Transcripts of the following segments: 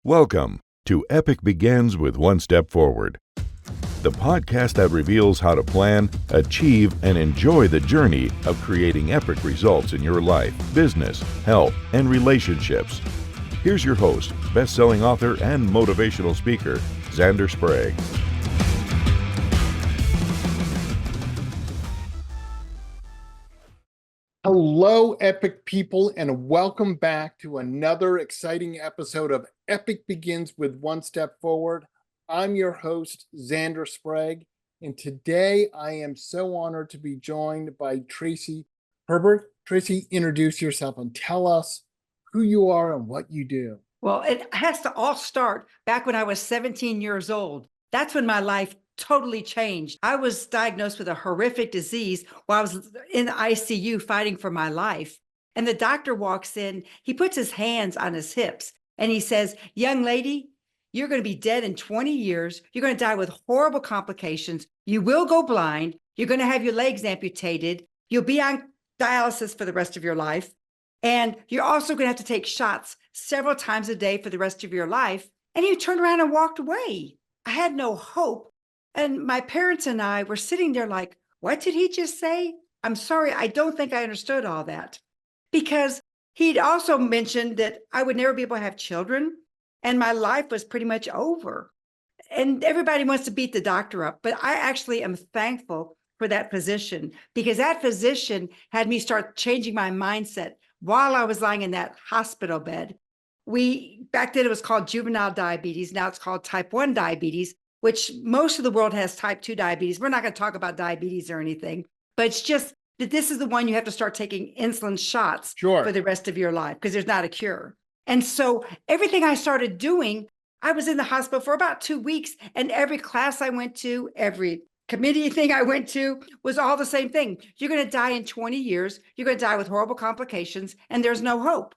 Welcome to Epic Begins with One Step Forward, the podcast that reveals how to plan, achieve, and enjoy the journey of creating epic results in your life, business, health, and relationships. Here's your host, best-selling author and motivational speaker, Xander Sprague. Hello, Epic people, and welcome back to another exciting episode of Epic Begins with One Step Forward. I'm your host, Xander Sprague, and today I am so honored to be joined by Tracy Herbert. Tracy, introduce yourself and tell us who you are and what you do. Well, it has to all start back when I was 17 years old. That's when my life totally changed. I was diagnosed with a horrific disease while I was in the ICU fighting for my life. And the doctor walks in, he puts his hands on his hips and he says, "Young lady, you're going to be dead in 20 years. You're going to die with horrible complications. You will go blind. You're going to have your legs amputated. You'll be on dialysis for the rest of your life. And you're also going to have to take shots several times a day for the rest of your life." And he turned around and walked away. I had no hope. And my parents and I were sitting there like, what did he just say? I'm sorry, I don't think I understood all that. Because he'd also mentioned that I would never be able to have children and my life was pretty much over. And everybody wants to beat the doctor up, but I actually am thankful for that physician because that physician had me start changing my mindset while I was lying in that hospital bed. Back then it was called juvenile diabetes. Now it's called type 1 diabetes, which most of the world has type 2 diabetes. We're not going to talk about diabetes or anything, but it's just that this is the one you have to start taking insulin shots for the rest of your life because there's not a cure. And so everything I started doing, I was in the hospital for about 2 weeks, and every class I went to, every committee thing I went to was all the same thing. You're going to die in 20 years. You're going to die with horrible complications, and there's no hope.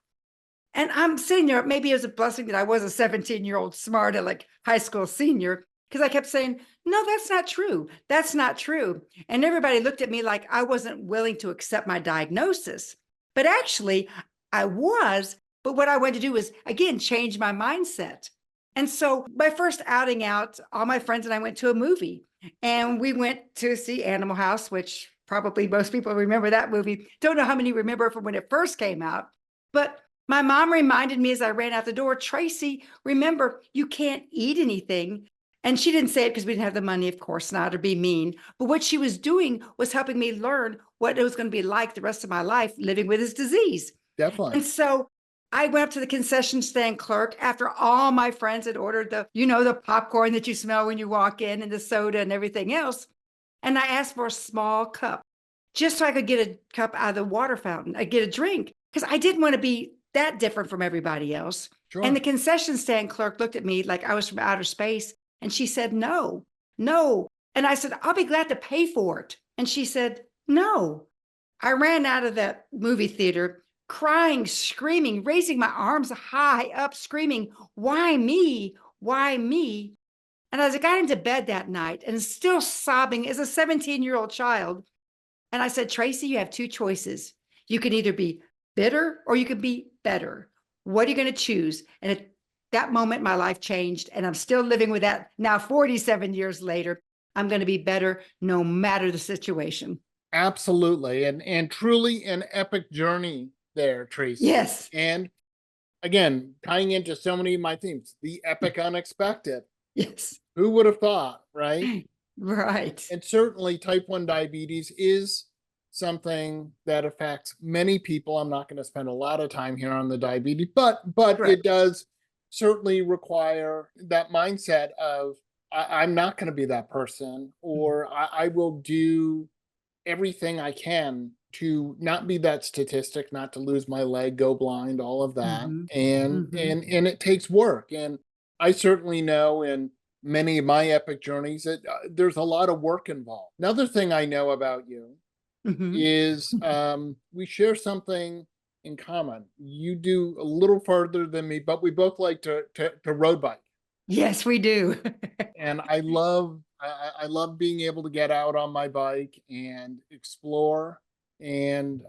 And I'm sitting there, maybe it was a blessing that I was a 17-year-old smart aleck high school senior, because I kept saying, no, that's not true. That's not true. And everybody looked at me like I wasn't willing to accept my diagnosis. But actually, I was. But what I wanted to do was, again, change my mindset. And so my first outing out, all my friends and I went to a movie. And we went to see Animal House, which probably most people remember that movie. Don't know how many remember from when it first came out. But my mom reminded me as I ran out the door, Tracy, remember, you can't eat anything. And she didn't say it because we didn't have the money, of course not, or be mean. But what she was doing was helping me learn what it was going to be like the rest of my life living with this disease. Definitely. And so I went up to the concession stand clerk after all my friends had ordered the popcorn that you smell when you walk in and the soda and everything else. And I asked for a small cup just so I could get a cup out of the water fountain. I get a drink because I didn't want to be that different from everybody else. Sure. And the concession stand clerk looked at me like I was from outer space. And she said, no. And I said, I'll be glad to pay for it. And she said, no. I ran out of that movie theater crying, screaming, raising my arms high up, screaming, why me? Why me? And as I got into bed that night and still sobbing as a 17-year-old child, and I said, Tracy, you have two choices. You can either be bitter or you can be better. What are you going to choose? And at that moment, my life changed, and I'm still living with that now 47 years later. I'm going to be better no matter the situation. Absolutely. And truly an epic journey there, Tracy. Yes. And again, tying into so many of my themes, the epic unexpected. Yes. Who would have thought, right? Right. And certainly type 1 diabetes is something that affects many people. I'm not going to spend a lot of time here on the diabetes, but it does certainly require that mindset of I'm not going to be that person, or I will do everything I can to not be that statistic, not to lose my leg, go blind, all of that. And it takes work. And I certainly know in many of my epic journeys that there's a lot of work involved. Another thing I know about you is we share something in common. You do a little further than me, but we both like to road bike. Yes, we do. And I love being able to get out on my bike and explore. And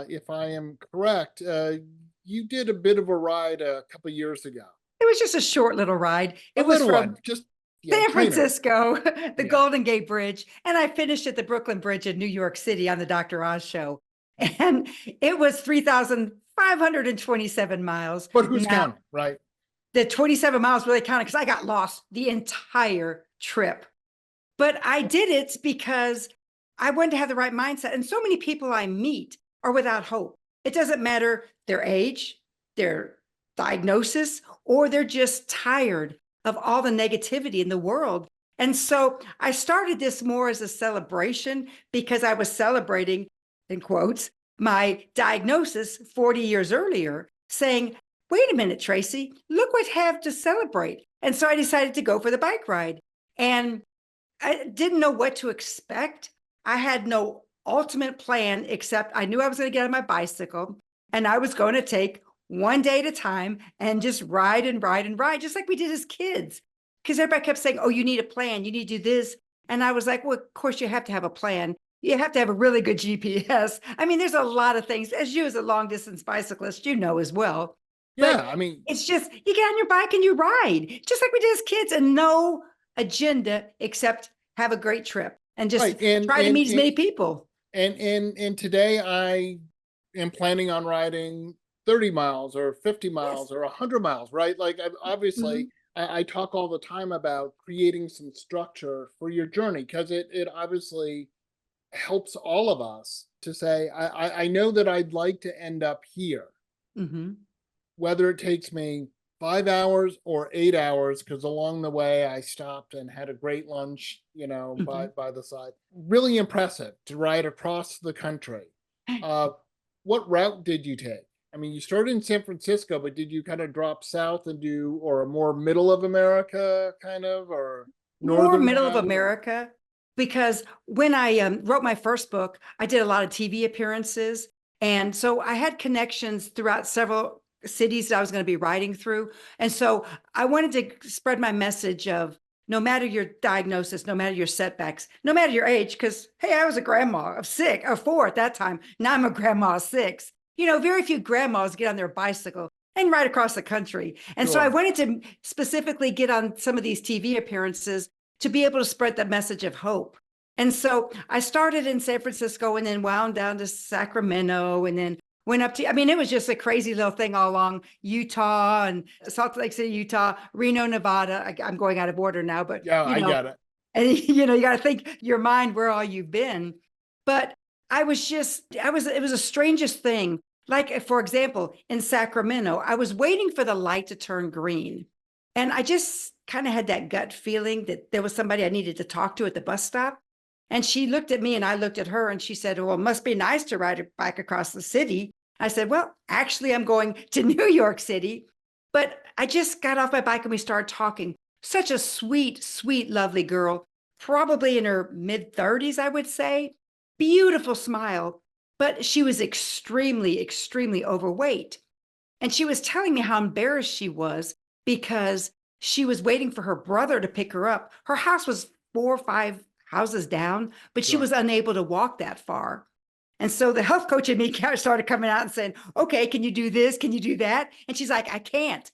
if I am correct, you did a bit of a ride a couple of years ago. It was just a short little ride. A It was little from one, just San trainer. Francisco, the Yeah. Golden Gate Bridge, and I finished at the Brooklyn Bridge in New York City on the Dr. Oz show. And it was 3,527 miles. But who's Now, counting, right? the 27 miles really counted because I got lost the entire trip. But I did it because I wanted to have the right mindset. And so many people I meet are without hope. It doesn't matter their age, their diagnosis, or they're just tired of all the negativity in the world. And so I started this more as a celebration because I was celebrating, in quotes, my diagnosis 40 years earlier, saying, wait a minute, Tracy, look what I have to celebrate. And so I decided to go for the bike ride. And I didn't know what to expect. I had no ultimate plan, except I knew I was going to get on my bicycle and I was going to take one day at a time and just ride and ride and ride, just like we did as kids. Because everybody kept saying, oh, you need a plan, you need to do this. And I was like, well, of course you have to have a plan. You have to have a really good GPS. I mean, there's a lot of things, as you as a long distance bicyclist, you know as well. Yeah, But I mean, it's just, you get on your bike and you ride, just like we did as kids, and no agenda except have a great trip and just right. And try to meet as many people. and today I am planning on riding 30 miles or 50 miles Yes. or 100 miles, right? Like obviously Mhm. I talk all the time about creating some structure for your journey because it obviously helps all of us to say, I know that I'd like to end up here, Mhm. whether it takes me 5 hours or 8 hours, because along the way I stopped and had a great lunch, Mhm. by the side. Really impressive to ride across the country. Uh, what route did you take? I mean, you started in San Francisco, but did you kind of drop south and do, or a more middle of America kind of, or More northern middle of route? America, because when I wrote my first book, I did a lot of TV appearances. And so I had connections throughout several cities that I was going to be writing through. And so I wanted to spread my message of no matter your diagnosis, no matter your setbacks, no matter your age, because hey, I was a grandma of 4 at that time. Now I'm a grandma of 6. Very few grandmas get on their bicycle and ride across the country. And so I Sure. wanted to specifically get on some of these TV appearances to be able to spread the message of hope. And so I started in San Francisco and then wound down to Sacramento and then went up to, I mean, it was just a crazy little thing all along Utah and Salt Lake City, Utah, Reno, Nevada. I'm going out of order now, but Yeah, I got it. and you got to think your mind where all you've been. But it was the strangest thing. Like, for example, in Sacramento, I was waiting for the light to turn green. And I just kind of had that gut feeling that there was somebody I needed to talk to at the bus stop. And she looked at me and I looked at her and she said, well, it must be nice to ride a bike across the city. I said, well, actually, I'm going to New York City. But I just got off my bike and we started talking. Such a sweet, sweet, lovely girl, probably in her mid 30s, I would say. Beautiful smile, but she was extremely, extremely overweight. And she was telling me how embarrassed she was because she was waiting for her brother to pick her up. Her house was 4 or 5 houses down, but she Sure. was unable to walk that far. And so the health coach in me started coming out and saying, okay, can you do this? Can you do that? And she's like, I can't.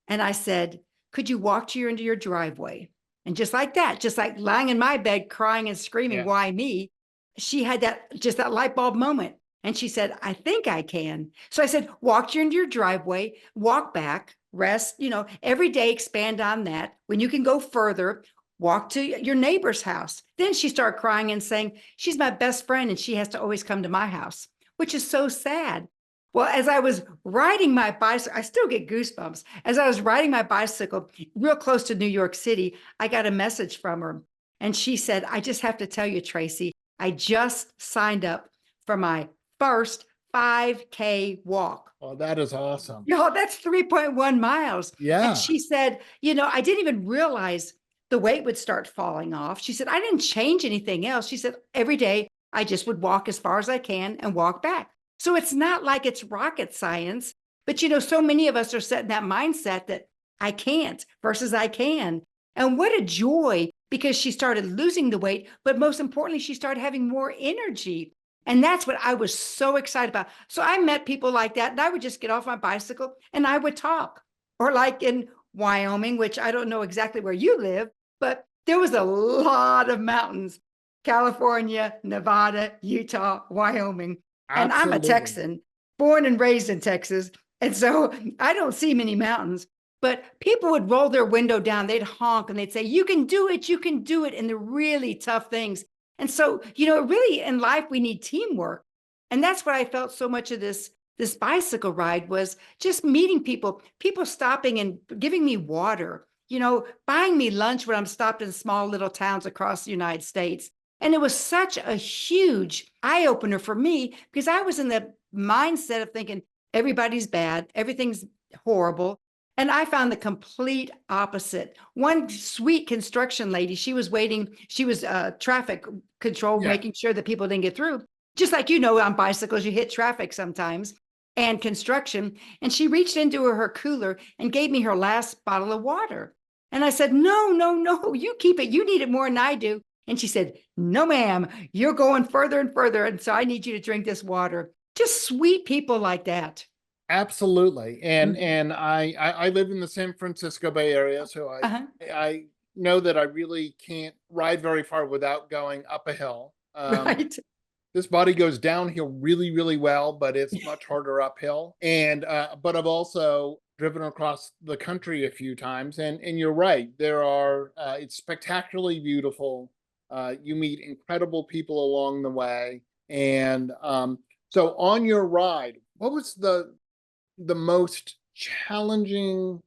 And I said, could you walk into your driveway? And just like that, just like lying in my bed, crying and screaming, Yeah. why me? She had that light bulb moment. And she said, I think I can. So I said, walk into your driveway, walk back, rest, every day, expand on that. When you can go further, walk to your neighbor's house. Then she started crying and saying, she's my best friend and she has to always come to my house, which is so sad. Well, as I was riding my bicycle, I still get goosebumps. As I was riding my bicycle real close to New York City, I got a message from her. And she said, I just have to tell you, Tracy, I just signed up for my first 5K walk. Oh, that is awesome. That's 3.1 miles. Yeah. And she said, I didn't even realize the weight would start falling off. She said, I didn't change anything else. She said, every day I just would walk as far as I can and walk back. So it's not like it's rocket science, but so many of us are set in that mindset that I can't versus I can. And what a joy, because she started losing the weight, but most importantly, she started having more energy. And that's what I was so excited about. So I met people like that, and I would just get off my bicycle and I would talk. Or like in Wyoming, which I don't know exactly where you live, but there was a lot of mountains. California, Nevada, Utah, Wyoming. And I'm a Absolutely. Texan, born and raised in Texas. And so I don't see many mountains, but people would roll their window down, they'd honk and they'd say, you can do it in the really tough things. And so, really in life, we need teamwork. And that's what I felt so much of this bicycle ride was just meeting people stopping and giving me water, buying me lunch when I'm stopped in small little towns across the United States. And it was such a huge eye opener for me because I was in the mindset of thinking everybody's bad, everything's horrible. And I found the complete opposite. One sweet construction lady, she was waiting, she was traffic control, Yeah. making sure that people didn't get through. Just like, on bicycles, you hit traffic sometimes and construction. And she reached into her cooler and gave me her last bottle of water. And I said, no, you keep it. You need it more than I do. And she said, no, ma'am, you're going further and further. And so I need you to drink this water. Just sweet people like that. Absolutely. And I live in the San Francisco Bay Area, so I know that I really can't ride very far without going up a hill. Right. This body goes downhill really, really well, but it's much harder uphill. And but I've also driven across the country a few times, and you're right. There are it's spectacularly beautiful. You meet incredible people along the way, and so on your ride, what was the most challenging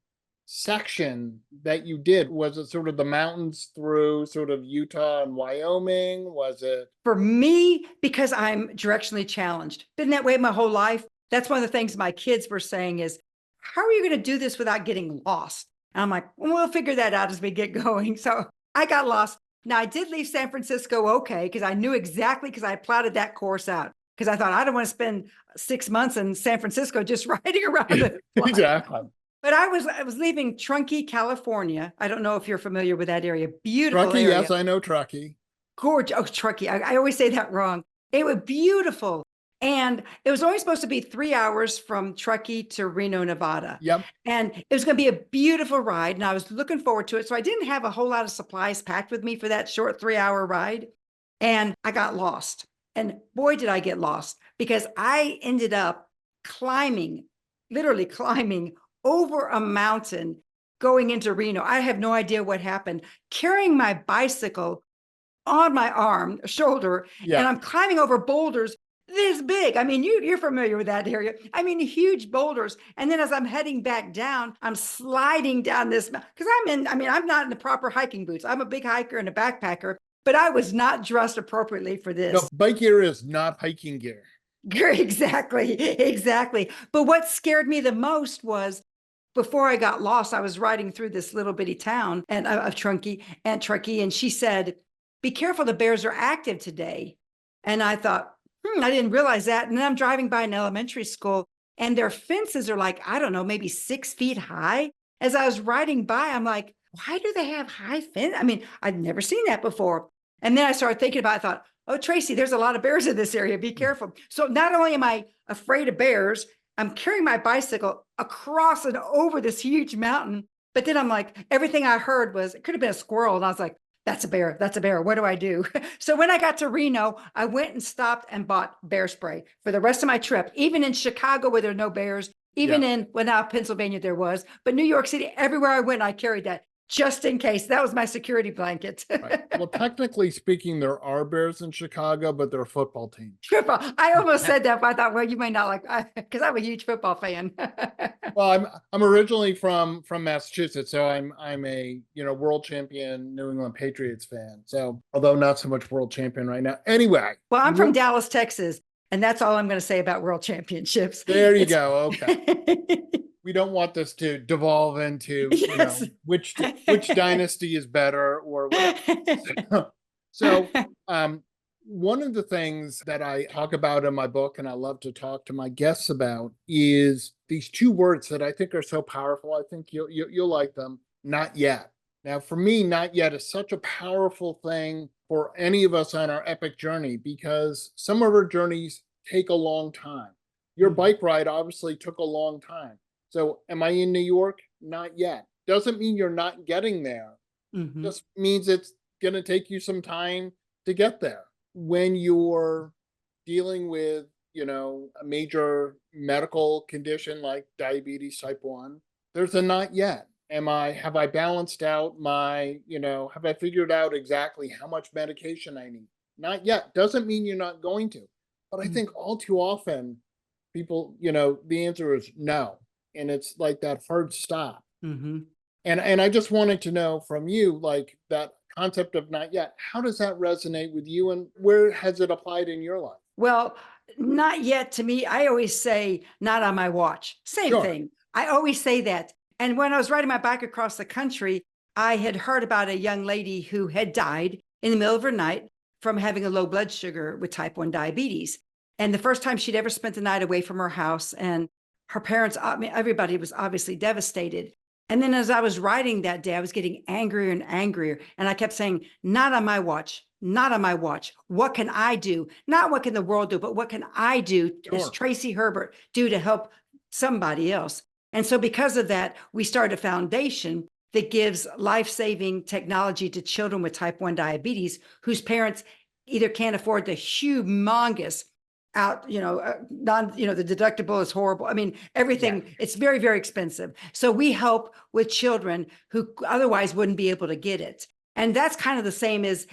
section that you did? Was it sort of the mountains through sort of Utah and Wyoming? Was it? For me, because I'm directionally challenged, been that way my whole life. That's one of the things my kids were saying is, how are you going to do this without getting lost? And I'm like, well, we'll figure that out as we get going. So I got lost. Now I did leave San Francisco okay, because I knew exactly, because I plotted that course out. Because I thought I don't want to spend 6 months in San Francisco just riding around. Exactly. But I was leaving Truckee, California. I don't know if you're familiar with that area. Beautiful Truckee, area. yes, I know Truckee. Gorgeous. Oh, Truckee. I always say that wrong. It was beautiful. And it was only supposed to be 3 hours from Truckee to Reno, Nevada. Yep. And it was going to be a beautiful ride. And I was looking forward to it. So I didn't have a whole lot of supplies packed with me for that short 3-hour ride. And I got lost. And boy, did I get lost, because I ended up literally climbing over a mountain going into Reno. I have no idea what happened, carrying my bicycle on my shoulder, and I'm climbing over boulders this big. I mean, you're familiar with that area. I mean, huge boulders. And then as I'm heading back down, I'm sliding down this, because I'm not in the proper hiking boots. I'm a big hiker and a backpacker, but I was not dressed appropriately for this. No, bike gear is not hiking gear. Exactly. But what scared me the most was, before I got lost, I was riding through this little bitty town of Truckee, and she said, be careful, the bears are active today. And I thought, I didn't realize that. And then I'm driving by an elementary school, and their fences are like, I don't know, maybe 6 feet high. As I was riding by, I'm like, why do they have high fence? I mean, I'd never seen that before. And then I started thinking about it. I thought, oh, Tracy, there's a lot of bears in this area. Be careful. So not only am I afraid of bears, I'm carrying my bicycle across and over this huge mountain. But then I'm like, everything I heard was, it could have been a squirrel. And I was like, that's a bear. That's a bear. What do I do? So when I got to Reno, I went and stopped and bought bear spray for the rest of my trip. Even in Chicago, where there are no bears, even in, well, now Pennsylvania there was, but New York City, everywhere I went, I carried that just in case. That was my security blanket. Right. Well, technically speaking, there are bears in Chicago, but they're a football team. Football. I almost said that, but I thought, well, you may not like, because I'm a huge football fan. Well, I'm originally from Massachusetts, so I'm a world champion New England Patriots fan. So although not so much world champion right now. Anyway. Well, I'm from Dallas, Texas, and that's all I'm going to say about world championships. There you go. Okay. We don't want this to devolve into which dynasty is better or whatever. So one of the things that I talk about in my book, and I love to talk to my guests about, is these 2 words that I think are so powerful. I think you'll like them. Not yet. Now, for me, not yet is such a powerful thing for any of us on our epic journey, because some of our journeys take a long time. Your bike ride obviously took a long time. So am I in New York? not yet. Doesn't mean you're not getting there. Hmm. Just means it's going to take you some time to get there. When you're dealing with, a major medical condition like diabetes type 1, there's a not yet. Have I balanced out have I figured out exactly how much medication I need? Not yet. Doesn't mean you're not going to. But I think all too often people, the answer is no. And it's like that hard stop. Hmm. And I just wanted to know from you, like, that concept of not yet, how does that resonate with you, and where has it applied in your life? Well, not yet to me. I always say, not on my watch. Same Sure. thing. I always say that. And when I was riding my bike across the country, I had heard about a young lady who had died in the middle of her night from having a low blood sugar with type 1 diabetes. And the first time she'd ever spent the night away from her house, and her parents, I mean, everybody was obviously devastated. And then as I was riding that day, I was getting angrier and angrier. And I kept saying, not on my watch, not on my watch. What can I do? Not what can the world do, but what can I do as Sure. Tracy Herbert do to help somebody else? And so because of that, we started a foundation that gives life-saving technology to children with type 1 diabetes whose parents either can't afford the humongous the deductible is horrible. I mean, everything, Yeah. it's very, very expensive. So we help with children who otherwise wouldn't be able to get it. And that's kind of the same as,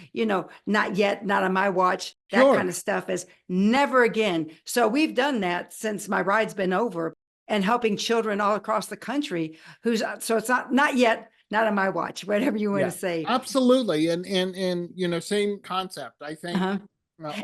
not yet, not on my watch, that Sure. kind of stuff is never again. So we've done that since my ride's been over, and helping children all across the country so it's not yet, not on my watch, whatever you want Yeah. to say. Absolutely. And same concept. I think Uh-huh.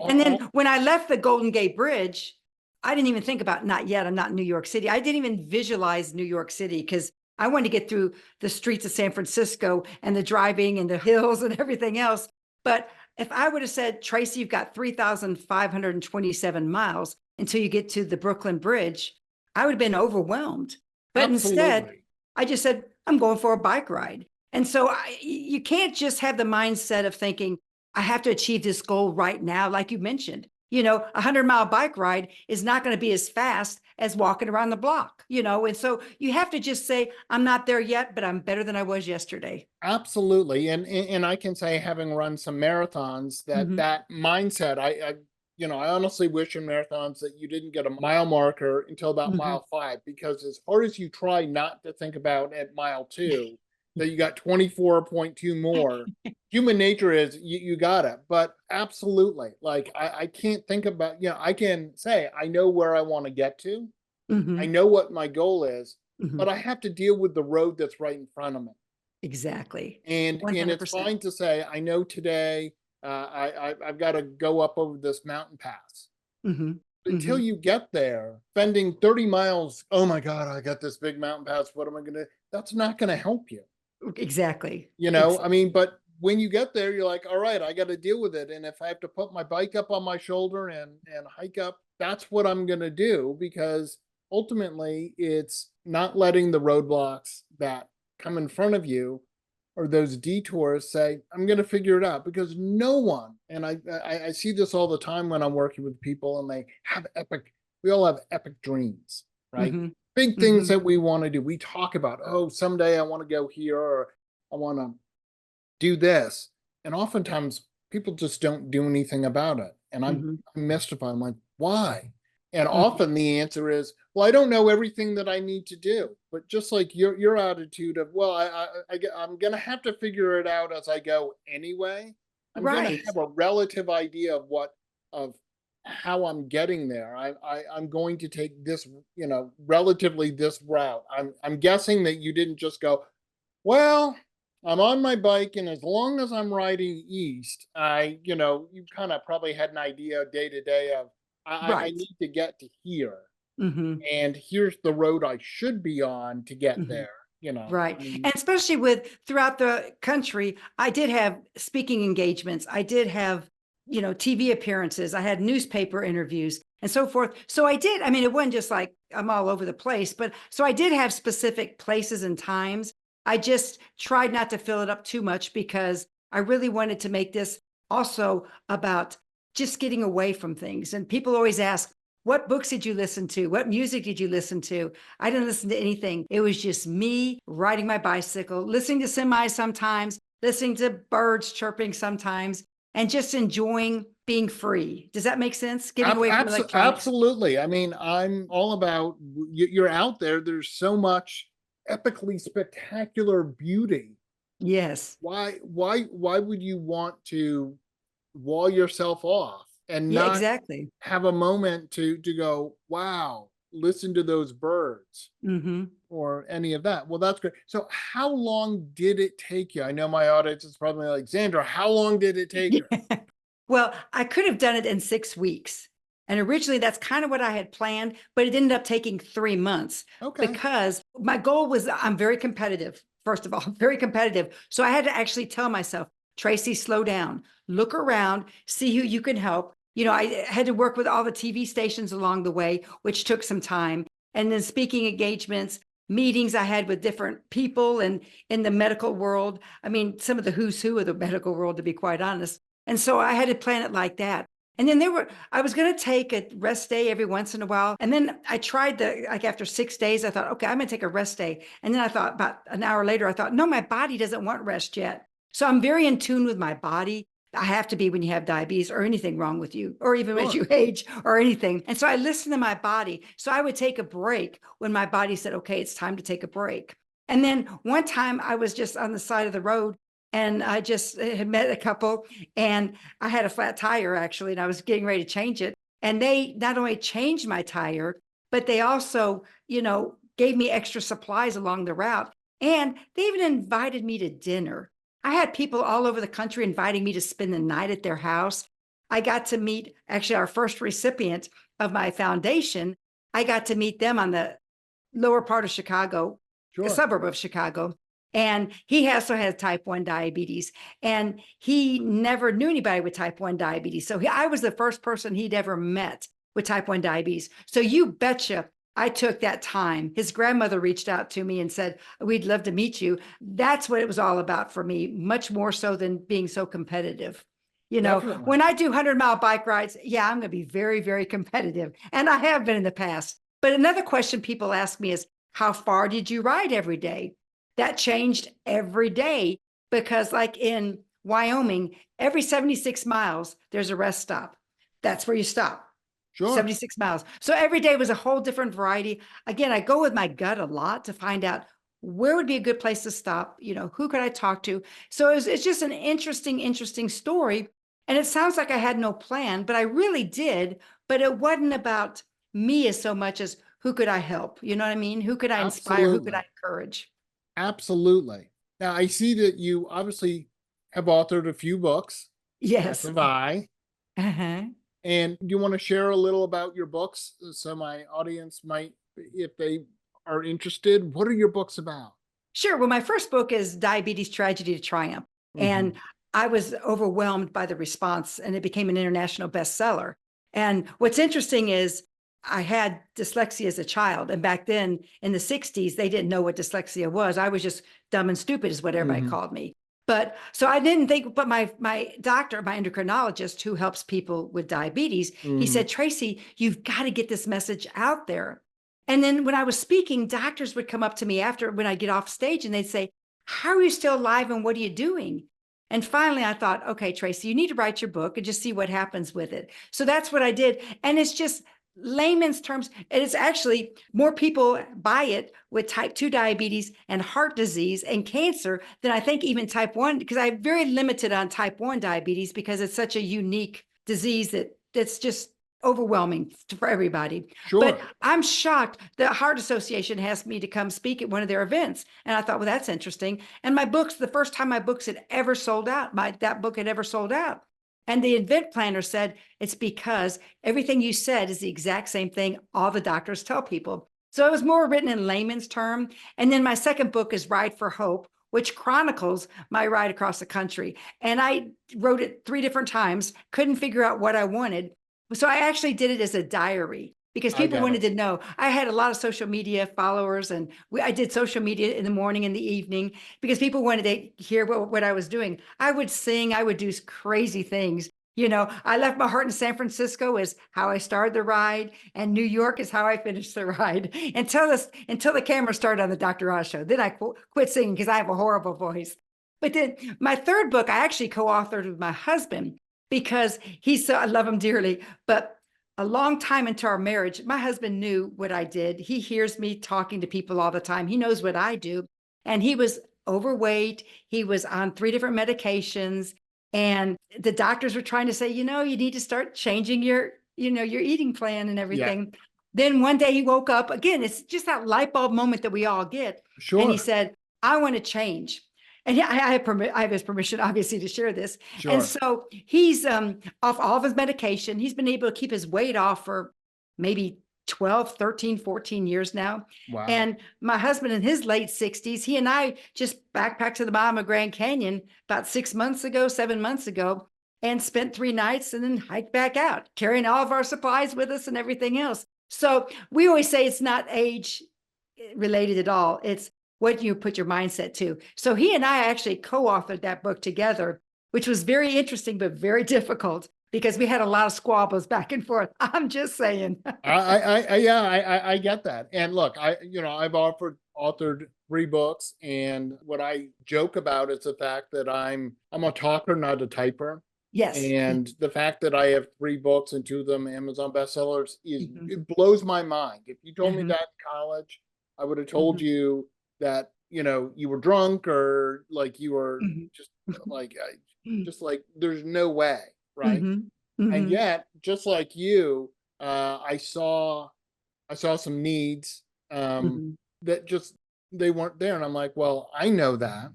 And then all when I left the Golden Gate Bridge, I didn't even think about, not yet, I'm not in New York City. I didn't even visualize New York City because I wanted to get through the streets of San Francisco and the driving and the hills and everything else. But if I would have said, Tracy, you've got 3,527 miles until you get to the Brooklyn Bridge, I would have been overwhelmed. But instead, absolutely. I just said, I'm going for a bike ride. And so you can't just have the mindset of thinking, I have to achieve this goal right now. Like you mentioned, a 100-mile bike ride is not going to be as fast as walking around the block, and so you have to just say, I'm not there yet, but I'm better than I was yesterday. Absolutely. And I can say, having run some marathons, that Hmm. that mindset, I honestly wish in marathons that you didn't get a mile marker until about Hmm. mile 5, because as hard as you try not to think about at mile 2 that you got 24.2 more, human nature is you got it. But absolutely, like, I can't think about, I can say I know where I want to get to. I Hmm. know what my goal is, Hmm. but I have to deal with the road that's right in front of me. Exactly. And it's 100%. fine to say, I know today, I've got to go up over this mountain pass. Hmm. Until Hmm. you get there, spending 30 miles, oh my God, I got this big mountain pass. What am I going to? That's not going to help you. Exactly. I mean, but when you get there, you're like, all right, I got to deal with it. And if I have to put my bike up on my shoulder and hike up, that's what I'm going to do, because ultimately it's not letting the roadblocks that come in front of you, or those detours, say, I'm going to figure it out. Because no one, and I see this all the time when I'm working with people, and they have we all have epic dreams, right? Hmm. Big things Hmm. that we want to do. We talk about, oh, someday I want to go here, or I want to do this. And oftentimes people just don't do anything about it. And Hmm. I'm mystified. I'm like, why? And Hmm. often the answer is, well, I don't know everything that I need to do. But just like your attitude of, well, I'm going to have to figure it out as I go anyway. I'm going to Right. have a relative idea of how I'm getting there. I'm going to take this, relatively this route. I'm guessing that you didn't just go, well, I'm on my bike, and as long as I'm riding east, you kind of probably had an idea day to day of, I Right. need to get to here, Hmm. and here's the road I should be on to get Hmm. there. Right. I mean, And especially with throughout the country, I did have speaking engagements. I did have, TV appearances. I had newspaper interviews and so forth. So I did. I mean, it wasn't just like I'm all over the place, but so I did have specific places and times. I just tried not to fill it up too much because I really wanted to make this also about just getting away from things. And people always ask, What books did you listen to? What music did you listen to? I didn't listen to anything. It was just me riding my bicycle, listening to semis sometimes, listening to birds chirping sometimes, and just enjoying being free. Does that make sense? Getting away from electronics. Absolutely. I mean, I'm all about you're out there. There's so much epically spectacular beauty. Yes. Why would you want to wall yourself off and Yeah, not exactly. have a moment to go, wow, listen to those birds Mm-hmm. or any of that? Well, that's great. So how long did it take you? I know my audience is probably like, Sandra, how long did it take her? Well, I could have done it in 6 weeks. And originally that's kind of what I had planned, but it ended up taking 3 months Okay. because my goal was I'm very competitive. First of all, very competitive. So I had to actually tell myself, Tracy, slow down, look around, see who you can help. You know, I had to work with all the TV stations along the way, which took some time. And then speaking engagements, meetings I had with different people and in the medical world. I mean, some of the who's who of the medical world, to be quite honest. And so I had to plan it like that. And then I was going to take a rest day every once in a while. And then I tried like after 6 days, I thought, okay, I'm going to take a rest day. And then I thought about an hour later, I thought, no, my body doesn't want rest yet. So I'm very in tune with my body. I have to be when you have diabetes or anything wrong with you, or even as you age or anything. And so I listened to my body. So I would take a break when my body said, okay, it's time to take a break. And then one time I was just on the side of the road and I just had met a couple and I had a flat tire actually, and I was getting ready to change it. And they not only changed my tire, but they also, gave me extra supplies along the route. And they even invited me to dinner. I had people all over the country inviting me to spend the night at their house. I got to meet actually our first recipient of my foundation. I got to meet them on the lower part of Chicago, a suburb of Chicago. And he also has type 1 diabetes. And he never knew anybody with type 1 diabetes. So I was the first person he'd ever met with type 1 diabetes. So you betcha I took that time. His grandmother reached out to me and said, we'd love to meet you. That's what it was all about for me, much more so than being so competitive. Definitely. When I do 100-mile bike rides, yeah, I'm going to be very, very competitive. And I have been in the past. But another question people ask me is, how far did you ride every day? That changed every day because like in Wyoming, every 76 miles, there's a rest stop. That's where you stop. Sure. 76 miles. So every day was a whole different variety. Again, I go with my gut a lot to find out where would be a good place to stop. Who could I talk to? So it's just an interesting story. And it sounds like I had no plan, but I really did. But it wasn't about me as so much as who could I help? You know what I mean? Who could I inspire? Who could I encourage? Absolutely. Now, I see that you obviously have authored a few books. Yes. Have I. Uh-huh. And do you want to share a little about your books so my audience might, if they are interested, what are your books about? Sure. Well, my first book is Diabetes Tragedy to Triumph. And I was overwhelmed by the response and it became an international bestseller. And what's interesting is I had dyslexia as a child. And back then in the 60s, they didn't know what dyslexia was. I was just dumb and stupid is what everybody called me. But so I didn't think, but my doctor, my endocrinologist who helps people with diabetes, he said, Tracy, you've got to get this message out there. And then when I was speaking, doctors would come up to me after when I get off stage and they'd say, how are you still alive and what are you doing? And finally I thought, okay, Tracy, you need to write your book and just see what happens with it. So that's what I did. And it's just layman's terms, and it's actually more people buy it with type 2 diabetes and heart disease and cancer than I think even type 1, because I'm very limited on type 1 diabetes because it's such a unique disease that's just overwhelming for everybody. Sure. But I'm shocked. The Heart Association asked me to come speak at one of their events. And I thought, well, that's interesting. And my books, the first time my books had ever sold out, that book had ever sold out. And the event planner said, it's because everything you said is the exact same thing all the doctors tell people. So it was more written in layman's term. And then my second book is Ride for Hope, which chronicles my ride across the country. And I wrote it 3 different times, couldn't figure out what I wanted. So I actually did it as a diary because people wanted to know. I had a lot of social media followers and I did social media in the morning and the evening because people wanted to hear what I was doing. I would sing, I would do crazy things. I left my heart in San Francisco is how I started the ride, and New York is how I finished the ride until the camera started on the Dr. Oz show. Then I quit singing because I have a horrible voice. But then my third book, I actually co-authored with my husband because I love him dearly, but a long time into our marriage, my husband knew what I did. He hears me talking to people all the time. He knows what I do. And he was overweight. He was on 3 different medications. And the doctors were trying to say, you need to start changing your eating plan and everything. Yeah. Then one day he woke up again. It's just that light bulb moment that we all get. Sure. And he said, I want to change. And I have his permission, obviously, to share this. Sure. And so he's off all of his medication. He's been able to keep his weight off for maybe 12, 13, 14 years now. Wow. And my husband in his late 60s, he and I just backpacked to the bottom of Grand Canyon about 7 months ago, and spent 3 nights and then hiked back out, carrying all of our supplies with us and everything else. So we always say it's not age related at all. It's what you put your mindset to. So he and I actually co-authored that book together, which was very interesting, but very difficult because we had a lot of squabbles back and forth. I'm just saying. I get that. And look, I've authored 3 books, and what I joke about is the fact that I'm a talker, not a typer. Yes. And the fact that I have 3 books and 2 of them Amazon bestsellers it blows my mind. If you told me that in college, I would have told you that, you were drunk or like you were just like, there's no way. Right. And yet, just like you, I saw some needs that just, they weren't there. And I'm like, well, I know that.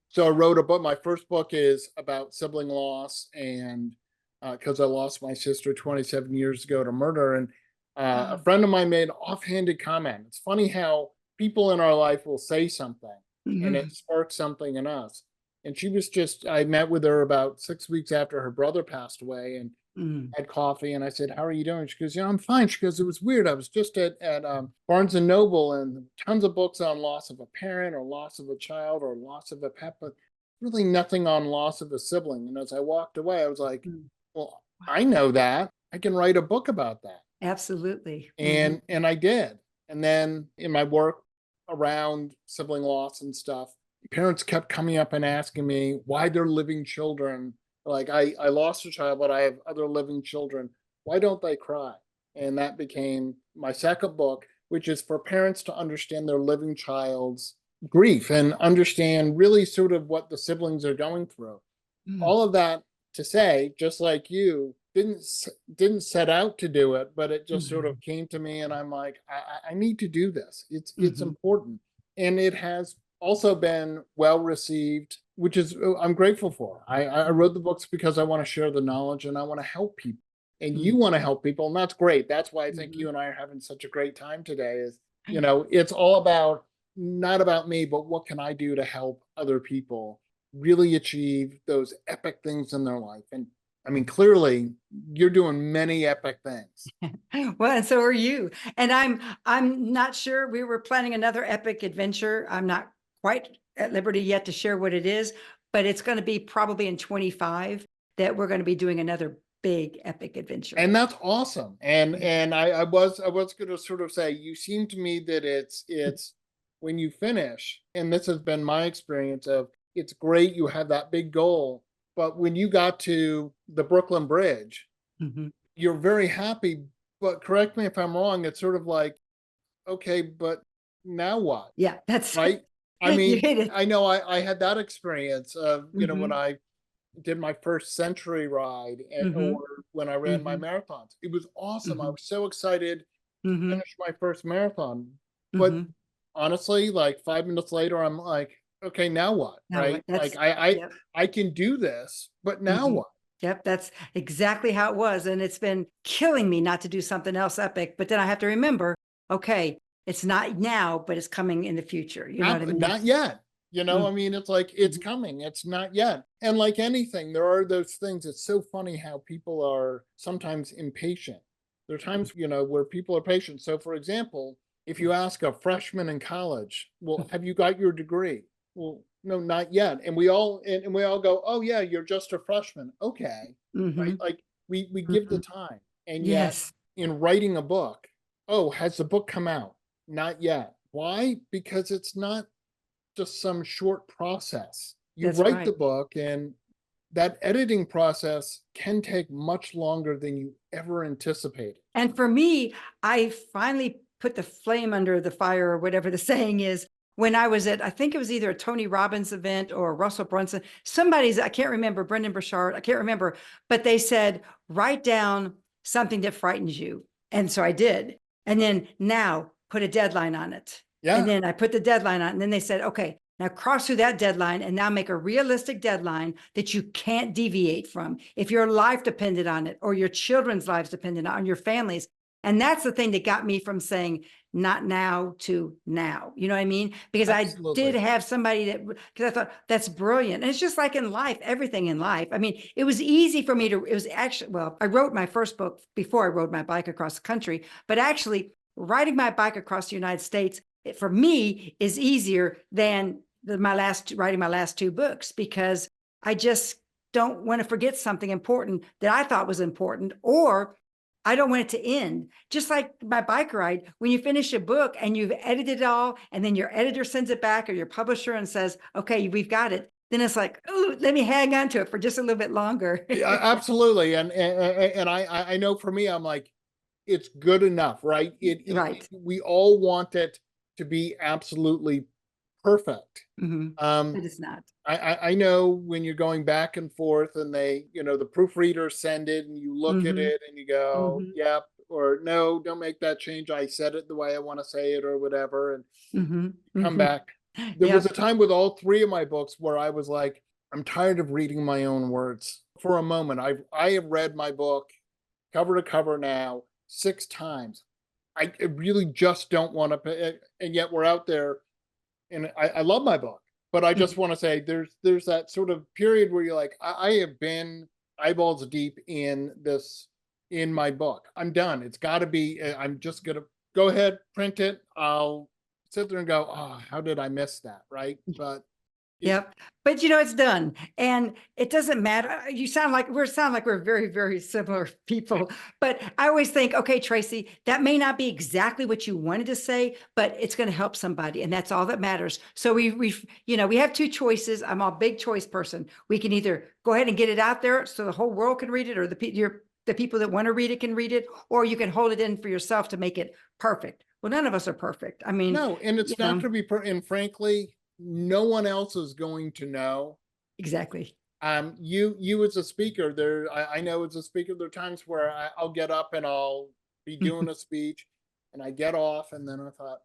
So I wrote a book. My first book is about sibling loss, and because I lost my sister 27 years ago to murder. And a friend of mine made an offhanded comment. It's funny how people in our life will say something and it sparks something in us. And I met with her about 6 weeks after her brother passed away, and had coffee. And I said, how are you doing? She goes, I'm fine. She goes, it was weird. I was just at Barnes and Noble, and tons of books on loss of a parent or loss of a child or loss of a pet, but really nothing on loss of a sibling. And as I walked away, I was like, well, I know that. I can write a book about that. Absolutely. And I did. And then in my work around sibling loss and stuff, parents kept coming up and asking me why their living children, like I lost a child, but I have other living children. Why don't they cry? And that became my second book, which is for parents to understand their living child's grief and understand really sort of what the siblings are going through. All of that to say, just like you, didn't set out to do it, but it just sort of came to me, and I'm like, I need to do this. It's important. And it has also been well received, which is I'm grateful for. I wrote the books because I want to share the knowledge and I want to help people. And you want to help people, and that's great. That's why I think you and I are having such a great time today is, it's all about, not about me, but what can I do to help other people really achieve those epic things in their life. And I mean, clearly you're doing many epic things. Well, and so are you. And I'm not sure. We were planning another epic adventure. I'm not quite at liberty yet to share what it is, but it's going to be probably in 25 that we're going to be doing another big epic adventure. And that's awesome. And I was going to sort of say, you seem to me that it's when you finish, and this has been my experience of, it's great you have that big goal, but when you got to the Brooklyn Bridge, you're very happy. But correct me if I'm wrong, it's sort of like, okay, but now what? Yeah, that's right. I mean, I know I had that experience of, when I did my first century ride or when I ran my marathons. It was awesome. I was so excited to finish my first marathon. But honestly, like 5 minutes later, I'm like, okay, now what? Right? Like I can do this, but now what? Yep, that's exactly how it was. And it's been killing me not to do something else epic. But then I have to remember, okay, it's not now, but it's coming in the future. You know what I mean? Not yet. I mean, it's like, it's coming. It's not yet. And like anything, there are those things. It's so funny how people are sometimes impatient. There are times, where people are patient. So for example, if you ask a freshman in college, well, have you got your degree? well, no, not yet. And we all go, oh yeah, you're just a freshman. Okay. Right. Hmm. Like we give the Hmm. time. And yet Yes, in writing a book, oh, has the book come out? Not yet. Why? Because it's not just some short process. You that's write the right. book, and that editing process can take much longer than you ever anticipated. And for me, I finally put the flame under the fire, or whatever the saying is, when I was at, I think it was either a Tony Robbins event or Russell Brunson, somebody's, I can't remember, Brendan Burchard, I can't remember, but they said, write down something that frightens you. And so I did. And then now put a deadline on it. And Yeah, then I put the deadline on, and then they said, okay, now cross through that deadline and now make a realistic deadline that you can't deviate from if your life depended on it or your children's lives depended on your families. And that's the thing that got me from saying not now to now. You know what I mean? Because I did absolutely. have somebody that, because I thought that's brilliant. And it's just like in life, everything in life. I mean, it was easy for me to, it was actually, well, I wrote my first book before I rode my bike across the country, but actually riding my bike across the United States, for me, is easier than writing my last two books, because I just don't want to forget something important that I thought was important, or I don't want it to end. Just like my bike ride, when you finish a book and you've edited it all, and then your editor sends it back, or your publisher, and says, okay, we've got it. Then it's like, oh, let me hang on to it for just a little bit longer. Yeah, absolutely. And I know for me, I'm like, it's good enough, right? Right. We all want it to be absolutely perfect. Hmm. Um, But it's not. I know when you're going back and forth, and they, the proofreaders send it, and you look at Hmm. it and you go, Hmm. yep, or no, don't make that change. I said it the way I want to say it, or whatever. And Hmm. come Hmm. back. There was Yep. a time with all three of my books where I was like, I'm tired of reading my own words. For a moment, I have read my book cover to cover now 6 times. I really just don't want to, and yet we're out there, and I love my book, but I just want to say there's that sort of period where you're like, I have been eyeballs deep in this, in my book. I'm done. It's got to be. I'm just gonna go ahead, print it. I'll sit there and go, oh, how did I miss that? Right, but it, Yep. But it's done. And it doesn't matter. You sound like we're very, very similar people. But I always think, okay, Tracy, that may not be exactly what you wanted to say, but it's going to help somebody. And that's all that matters. So we have two choices. I'm a big choice person. We can either go ahead and get it out there so the whole world can read it, or the people that want to read it can read it, or you can hold it in for yourself to make it perfect. Well, none of us are perfect. I mean, no, and you it's not know, going to be. And frankly, no one else is going to know. exactly. You as a speaker, I know as a speaker, there are times where I'll get up and I'll be doing a speech, and I get off, and then I thought,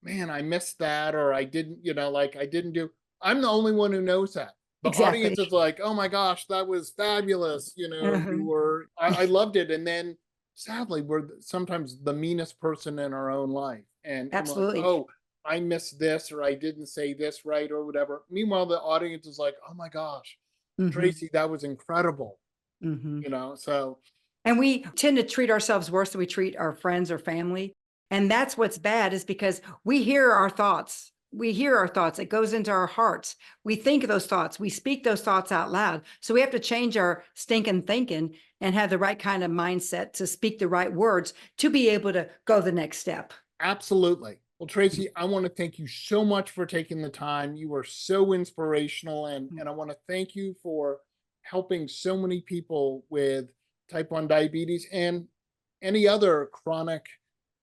man, I missed that, or I didn't, like I didn't do. I'm the only one who knows that. The audience is Exactly. like, oh my gosh, that was fabulous. Uh-huh. I loved it. And then sadly, we're sometimes the meanest person in our own life. And I'm like, Absolutely. oh, I missed this, or I didn't say this right, or whatever. Meanwhile, the audience is like, oh my gosh, Hmm. Tracy, that was incredible. Hmm. So And we tend to treat ourselves worse than we treat our friends or family. And that's what's bad, is because we hear our thoughts. We hear our thoughts. It goes into our hearts. We think those thoughts. We speak those thoughts out loud. So we have to change our stinking thinking and have the right kind of mindset to speak the right words to be able to go the next step. absolutely. Well, Tracy, I want to thank you so much for taking the time. You were so inspirational, and I want to thank you for helping so many people with type 1 diabetes and any other chronic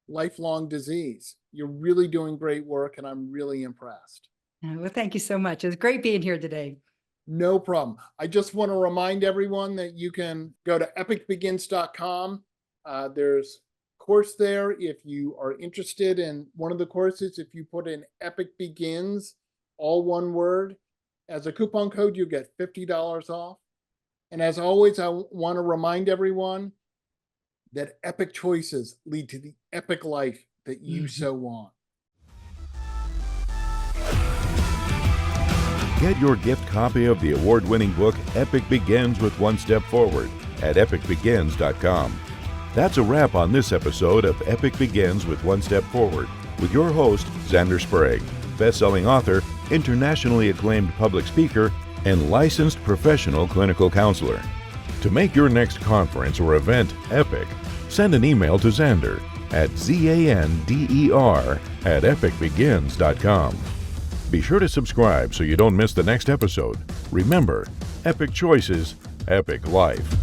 lifelong disease. You're really doing great work, and I'm really impressed. Well, thank you so much. It was great being here today. No problem. I just want to remind everyone that you can go to epicbegins.com. There's a course there. If you are interested in one of the courses, if you put in Epic Begins, all one word, as a coupon code, you get $50 off. And as always, I want to remind everyone that epic choices lead to the epic life that you so want. Get your gift copy of the award-winning book Epic Begins with One Step Forward at epicbegins.com. That's a wrap on this episode of Epic Begins with One Step Forward with your host, Xander Sprague, best-selling author internationally acclaimed public speaker, and licensed professional clinical counselor. To make your next conference or event epic, send an email to Zander at zander@epicbegins.com. Be sure to subscribe so you don't miss the next episode. Remember, epic choices, epic life.